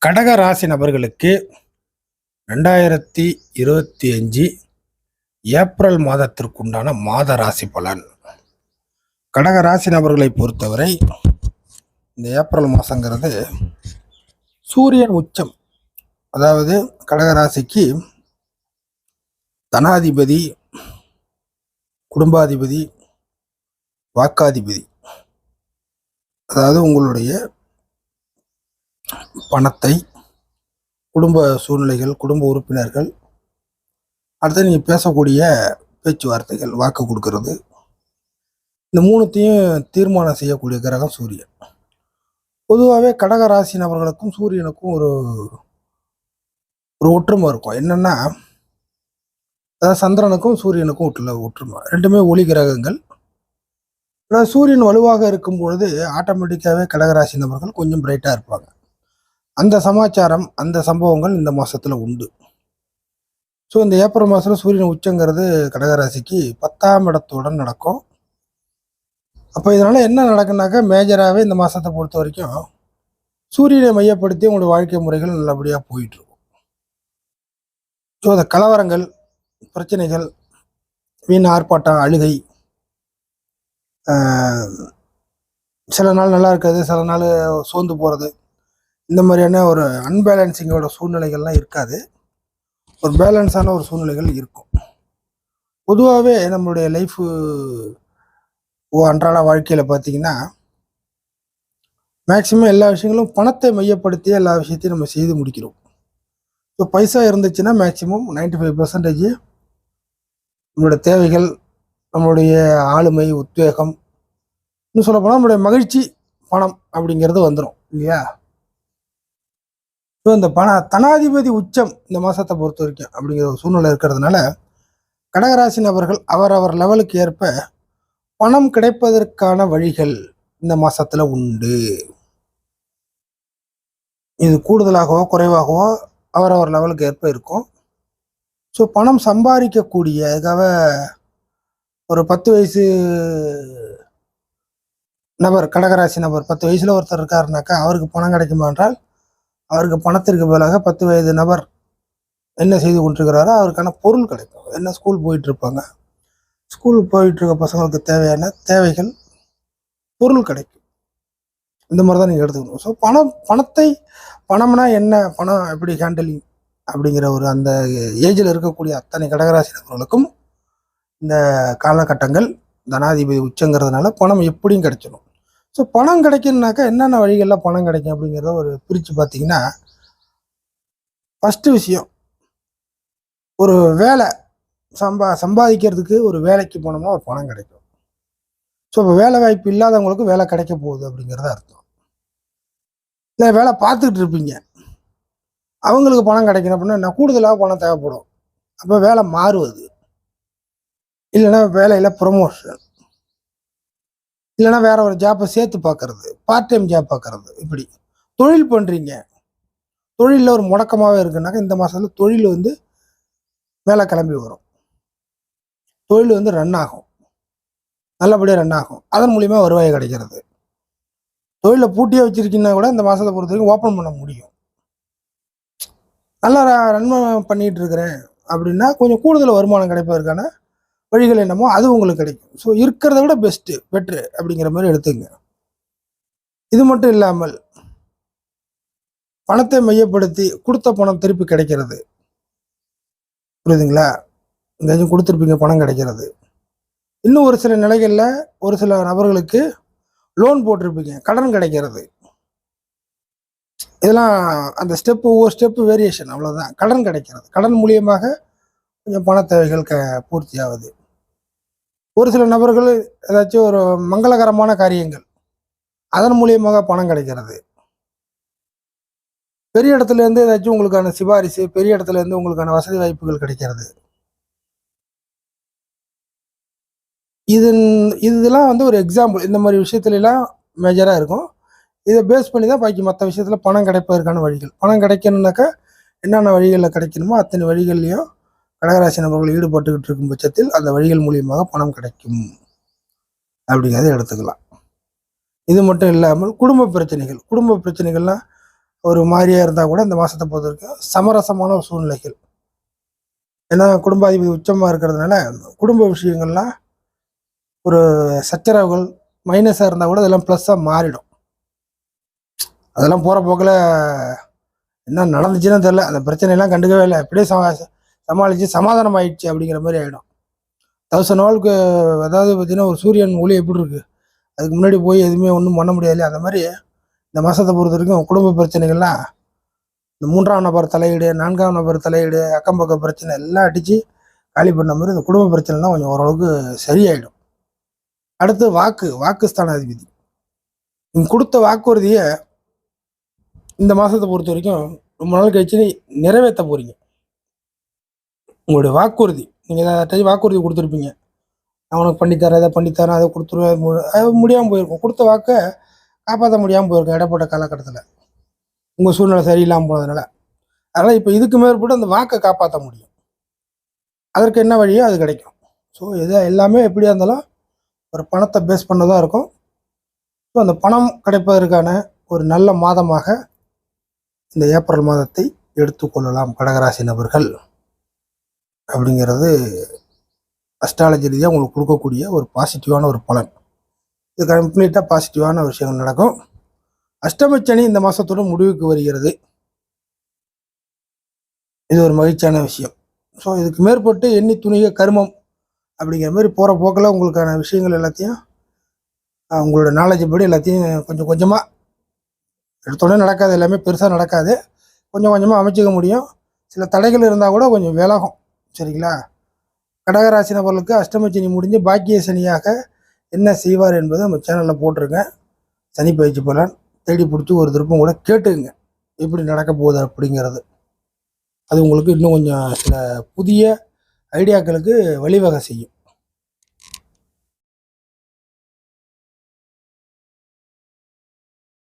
கடக ராசி நபர்களுக்கு 2025 ஏப்ரல் மாதத்திற்குண்டான மாத ராசி பலன். கடக ராசி நபர்களை பொறுத்தவரை இந்த ஏப்ரல் மாதங்கிறது சூரியன் உச்சம். அதாவது கடக ராசிக்கு தனாதிபதி, குடும்பாதிபதி, வாக்காதிபதி, அதாவது உங்களுடைய பணத்தை, குடும்ப சூழ்நிலைகள், குடும்ப உறுப்பினர்கள், அடுத்து நீங்கள் பேசக்கூடிய பேச்சுவார்த்தைகள், வாக்கு கொடுக்கறது, இந்த மூணுத்தையும் தீர்மானம் செய்யக்கூடிய கிரகம் சூரியன். பொதுவாகவே கடக ராசி நபர்களுக்கும் சூரியனுக்கும் ஒரு ஒற்றுமை இருக்கும். என்னன்னா, அதாவது சந்திரனுக்கும் சூரியனுக்கும் ஒற்றுமை. ரெண்டுமே ஒளி கிரகங்கள். அதாவது சூரியன் வலுவாக இருக்கும் பொழுது ஆட்டோமேட்டிக்காகவே கடகராசி நபர்கள் கொஞ்சம் பிரைட்டாக இருப்பாங்க. அந்த சமாச்சாரம், அந்த சம்பவங்கள் இந்த மாதத்தில் உண்டு. ஸோ இந்த ஏப்ரல் மாதத்தில் சூரியன் உச்சங்கிறது கடகராசிக்கு 10ஆம் இடத்துடன் நடக்கும். அப்போ இதனால் என்ன நடக்குனாக்கா, மேஜராகவே இந்த மாதத்தை பொறுத்த வரைக்கும் சூரியனை மையப்படுத்தி உங்களுடைய வாழ்க்கை முறைகள் நல்லபடியாக போயிட்டுருக்கும். ஸோ அந்த கலவரங்கள், பிரச்சனைகள், வீண் ஆர்ப்பாட்டம், அழுகை, சில நாள் நல்லா இருக்காது, சில நாள் சோர்ந்து போகிறது, இந்த மாதிரியான ஒரு அன்பேலன்சிங்கோட சூழ்நிலைகள்லாம் இருக்காது. ஒரு பேலன்ஸான ஒரு சூழ்நிலைகள் இருக்கும். பொதுவாகவே நம்மளுடைய லைஃபு அன்றாட வாழ்க்கையில் பார்த்தீங்கன்னா, மேக்சிமம் எல்லா விஷயங்களும் பணத்தை மையப்படுத்தி எல்லா விஷயத்தையும் நம்ம செய்து முடிக்கிறோம். ஸோ பைசா இருந்துச்சுன்னா மேக்சிமம் 95% நம்மளுடைய தேவைகள், நம்மளுடைய ஆளுமை, உத்வேகம், இன்னும் சொல்ல போனால் நம்மளுடைய மகிழ்ச்சி, பணம் அப்படிங்கிறது வந்துடும் இல்லையா? ஸோ இந்த தனாதிபதி உச்சம் இந்த மாதத்தை பொறுத்த வரைக்கும் அப்படிங்கிற ஒரு சூழ்நிலை இருக்கிறதுனால கடகராசி நபர்கள் அவரவர் லெவலுக்கு ஏற்ப பணம் கிடைப்பதற்கான வழிகள் இந்த மாதத்தில் உண்டு. இது கூடுதலாகவோ குறைவாகவோ அவரவர் லெவலுக்கு ஏற்ப இருக்கும். ஸோ பணம் சம்பாதிக்கக்கூடிய ஒரு 10 வயசு நபர், கடகராசி நபர் 10 வயசுல ஒருத்தர் இருக்காருனாக்கா அவருக்கு பணம் கிடைக்குமா என்றால், அவருக்கு பணத்திற்கு பதிலாக 10 வயது நபர் என்ன செய்து கொண்டிருக்கிறாரோ அவருக்கான பொருள் கிடைக்கும். என்ன, ஸ்கூல் போயிட்டு இருப்பாங்க, ஸ்கூல் போயிட்டு இருக்க பசங்களுக்கு தேவையான தேவைகள், பொருள் கிடைக்கும். இந்த மாதிரி தான் நீங்கள் எடுத்துக்கணும். ஸோ பணம்னா என்ன, பணம் எப்படி ஹேண்டிலிங் அப்படிங்கிற ஒரு அந்த ஏஜில் இருக்கக்கூடிய அத்தனை கடகராசி நபர்களுக்கும் இந்த காலகட்டங்கள் தனாதிபதி உச்சங்கிறதுனால பணம் எப்படியும் கிடைச்சிடும். ஸோ பணம் கிடைக்கணுனாக்கா என்னென்ன வழிகளில் பணம் கிடைக்கும் அப்படிங்கிறத ஒரு பிரித்து பார்த்தீங்கன்னா, ஃபஸ்ட்டு விஷயம், ஒரு வேலை சம்பாதிக்கிறதுக்கு ஒரு வேலைக்கு போனோம்னா ஒரு பணம் கிடைக்கும். ஸோ இப்போ வேலை வாய்ப்பு இல்லாதவங்களுக்கு வேலை கிடைக்க போகுது அப்படிங்கிறத அர்த்தம். இல்லை வேலை பார்த்துக்கிட்டு இருப்பீங்க, அவங்களுக்கு பணம் கிடைக்கணும் அப்படின்னா கூடுதலாக பணம் தேவைப்படும். அப்போ வேலை மாறுவது, இல்லைன்னா வேலையில் ப்ரொமோஷன், இல்லைன்னா வேற ஒரு ஜாப்பை சேர்த்து பார்க்கறது, பார்ட் டைம் ஜாப் பார்க்கறது. இப்படி தொழில் பண்ணுறீங்க, தொழிலில் ஒரு முடக்கமாகவே இருக்குனாக்கா இந்த மாதத்தில் தொழில் வேலை கிளம்பி வரும். தொழில் ரன் ஆகும், நல்லபடியாக ரன் ஆகும். அதன் மூலியமாக வருவாய் கிடைக்கிறது. தொழிலை பூட்டியே வச்சிருக்கீங்கன்னா கூட இந்த மாதத்தை பொறுத்த வரைக்கும் ஓப்பன் பண்ண முடியும். நல்லா ரன் பண்ணிட்டு இருக்கிறேன் அப்படின்னா கொஞ்சம் கூடுதல் வருமானம் கிடைப்பதற்கான வழிகள் என்னமோ அது உங்களுக்கு கிடைக்கும். ஸோ இருக்கிறத விட பெட்ரு அப்படிங்கிற மாதிரி எடுத்துங்க. இது மட்டும் இல்லாமல் பணத்தை மையப்படுத்தி கொடுத்த பணம் திருப்பி கிடைக்கிறது. புரியுதுங்களா? எங்கேயாச்சும் கொடுத்துருப்பீங்க, பணம் கிடைக்கிறது. இன்னும் ஒரு சில நிலைகளில் ஒரு சில நபர்களுக்கு லோன் போட்டிருப்பீங்க, கடன் கிடைக்கிறது. இதெல்லாம் அந்த ஒவ்வொரு ஸ்டெப்பு வேரியேஷன், அவ்வளோதான். கடன் கிடைக்கிறது, கடன் மூலியமாக கொஞ்சம் பண தேவைகள் பூர்த்தி ஆகுது. ஒரு சில நபர்கள் ஏதாச்சும் ஒரு மங்களகரமான காரியங்கள், அதன் மூலியமாக பணம் கிடைக்கிறது. பெரிய இடத்துல இருந்து ஏதாச்சும் உங்களுக்கான சிபாரிசு, பெரிய இடத்துல இருந்து உங்களுக்கான வசதி வாய்ப்புகள் கிடைக்கிறது. இதெல்லாம் ஒரு எக்ஸாம்பிள். இந்த மாதிரி விஷயத்துலலாம் மேஜராக இருக்கும். இதை பேஸ் பண்ணி தான் பாக்கி மற்ற விஷயத்தில் பணம் கிடைப்பதற்கான வழிகள். பணம் கிடைக்கணுன்னாக்கா என்னென்ன வழிகளில் கிடைக்கணுமோ அத்தனை வழிகள்லையும் கடகராசி நபர்கள் ஈடுபட்டுக்கிட்டு இருக்கும் பட்சத்தில் அந்த வழிகள் மூலியமாக பணம் கிடைக்கும் அப்படிங்கிறத எடுத்துக்கலாம். இது மட்டும் இல்லாமல் குடும்ப பிரச்சனைகள்லாம் ஒரு மாதிரியாக இருந்தால் கூட இந்த மாதத்தை பொறுத்த வரைக்கும் சமரசமான ஒரு சூழ்நிலைகள். ஏன்னா குடும்பாதிபதி உச்சமாக இருக்கிறதுனால குடும்ப விஷயங்கள்லாம் ஒரு சச்சரவுகள் மைனஸாக இருந்தால் கூட இதெல்லாம் ப்ளஸ்ஸாக மாறிடும். அதெல்லாம் போகிற போக்கில் என்ன நடந்துச்சுன்னு தெரில, அந்த பிரச்சனையெல்லாம் கண்டுக்கவே இல்லை, எப்படியே சமாளித்து சமாதானம் ஆயிடுச்சு அப்படிங்கிற மாதிரி ஆகிடும். 1000 நாளுக்கு அதாவது பார்த்திங்கன்னா ஒரு சூரியன் ஒளி எப்படி இருக்குது, அதுக்கு முன்னாடி போய் எதுவுமே ஒன்றும் பண்ண முடியாது இல்லையா? அந்த மாதிரி இந்த மாதத்தை பொறுத்த வரைக்கும் குடும்ப பிரச்சனைகள்லாம் இந்த 3ஆம் நபர் தலையீடு, 4ஆம் நபர் தலையீடு, அக்கம் பக்க பிரச்சனை எல்லாம் அடித்து காலி பண்ண மாதிரி இந்த குடும்ப பிரச்சனைலாம் கொஞ்சம் ஓரளவுக்கு சரியாயிடும். அடுத்து வாக்குஸ்தானாதிபதி. நீங்கள் கொடுத்த வாக்குறுதியை இந்த மாதத்தை பொறுத்த வரைக்கும் ரொம்ப நாள் கழிச்சு நிறைவேற்ற போகிறீங்க. உங்களுடைய வாக்குறுதி, நீங்கள் ஏதாவது வாக்குறுதி கொடுத்துருப்பீங்க, நான் உனக்கு பண்ணித்தரேன், இதை பண்ணித்தரேன், அதை கொடுத்துருவேன், அது முடியாமல் போயிருக்கும். கொடுத்த வாக்கை காப்பாற்ற முடியாமல் போயிருக்கும் இடைப்பட்ட காலகட்டத்தில், உங்கள் சூழ்நிலை சரியில்லாமல் போனதுனால. அதனால் இப்போ இதுக்கு மேற்பட்டு அந்த வாக்கை காப்பாற்ற முடியும். அதற்கு என்ன வழியோ அது கிடைக்கும். ஸோ எல்லாமே எப்படியா இருந்தாலும் ஒரு பணத்தை பேஸ் பண்ணதாக இருக்கும். ஸோ அந்த பணம் கிடைப்பதற்கான ஒரு நல்ல மாதமாக இந்த ஏப்ரல் மாதத்தை எடுத்துக்கொள்ளலாம் கடகராசி நபர்கள். அப்படிங்கிறது அஸ்ட்ராலஜி ரீதியாக உங்களுக்கு கொடுக்கக்கூடிய ஒரு பாசிட்டிவான ஒரு பலன். இது கம்ப்ளீட்டாக பாசிட்டிவான விஷயங்கள் நடக்கும். அஷ்டமச்சனி இந்த மாதத்தோட முடிவுக்கு வருகிறது. இது ஒரு மகிழ்ச்சியான விஷயம். ஸோ இதுக்கு மேற்பட்டு எண்ணி துணிக கருமம் அப்படிங்கிற மாதிரி போகிற போக்கில் உங்களுக்கான விஷயங்கள் எல்லாத்தையும் உங்களோட நாலேஜ் படி எல்லாத்தையும் கொஞ்சம் கொஞ்சமாக எடுத்தோடனே நடக்காது, எல்லாமே பெருசாக நடக்காது, கொஞ்சம் கொஞ்சமாக அமைச்சிக்க முடியும். சில தடைகள் இருந்தால் கூட கொஞ்சம் விலகும். சரிங்களா? கடகராசி நபர்களுக்கு அஷ்டமச்சனி முடிஞ்சு பாக்கிய சனியாக என்ன செய்வார் என்பதை நம்ம சேனலில் போட்டிருக்கேன். சனி பயிற்சி பலன் தேடி பிடிச்சி ஒரு திருப்பம் கூட கேட்டுக்குங்க, எப்படி நடக்க போகுது அப்படிங்கிறது. அது உங்களுக்கு இன்னும் கொஞ்சம் சில புதிய ஐடியாக்களுக்கு வழிவகை செய்யும்.